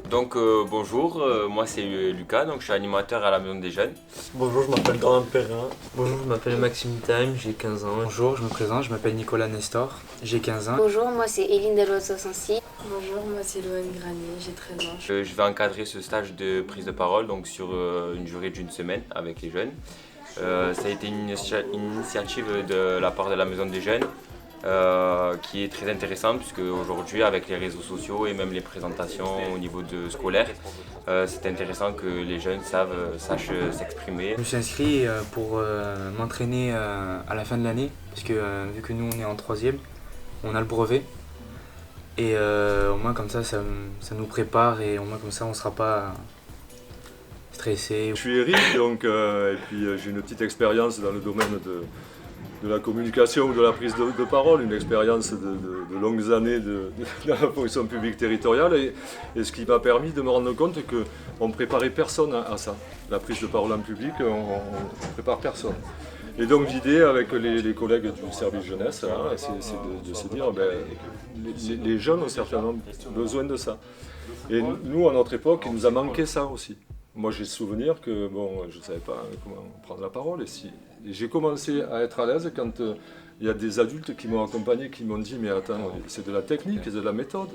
Bonjour, moi c'est Lucas, donc je suis animateur à la Maison des Jeunes. Bonjour, je m'appelle Corentin Perrin. Bonjour, je m'appelle Maxime Time, j'ai 15 ans. Bonjour, je me présente, je m'appelle Nicolas Nestor, j'ai 15 ans. Bonjour, moi c'est Eline Deloiseau-Sancy. Bonjour, moi c'est Loane Granier, j'ai 13 ans. Je vais encadrer ce stage de prise de parole donc sur une durée d'une semaine avec les jeunes. Ça a été une initiative de la part de la Maison des Jeunes qui est très intéressante puisque aujourd'hui avec les réseaux sociaux et même les présentations au niveau de scolaire, c'est intéressant que les jeunes sachent s'exprimer. Je me suis inscrit pour m'entraîner à la fin de l'année, parce que vu que nous on est en 3e, on a le brevet. Et au moins comme ça nous prépare et au moins comme ça on ne sera pas stressé. Je suis Eric et puis j'ai une petite expérience dans le domaine de la communication ou de la prise de parole, une expérience de longues années dans la fonction publique territoriale et ce qui m'a permis de me rendre compte qu'on ne préparait personne à ça. La prise de parole en public, on ne prépare personne. Et donc l'idée avec les collègues du service jeunesse, c'est de se dire les jeunes ont certainement besoin de ça. Et nous, à notre époque, il nous a manqué ça aussi. Moi, j'ai le souvenir que je ne savais pas comment prendre la parole. Et j'ai commencé à être à l'aise quand il y a des adultes qui m'ont accompagné, qui m'ont dit « Mais attends, c'est de la technique, c'est de la méthode. »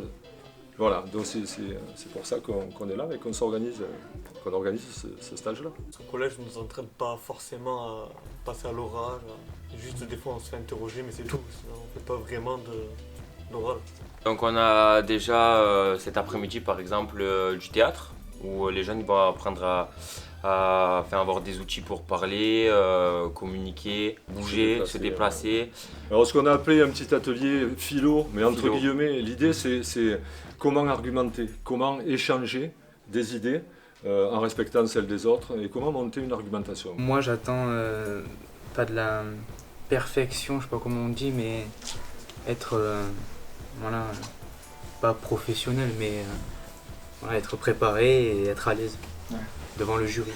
Voilà, donc c'est pour ça qu'on est là et qu'on organise ce stage-là. Au collège, on ne nous entraîne pas forcément à passer à l'oral. Juste des fois, on se fait interroger, mais c'est tout. Sinon, on ne fait pas vraiment d'oral. Donc on a déjà cet après-midi par exemple du théâtre où les jeunes vont apprendre à avoir des outils pour parler, communiquer, bouger, se déplacer. Alors ce qu'on a appelé un petit atelier philo, mais entre guillemets, l'idée c'est comment argumenter, comment échanger des idées en respectant celles des autres et comment monter une argumentation. Moi j'attends pas de la perfection, je sais pas comment on dit, mais être pas professionnel, mais être préparé et être à l'aise devant le jury.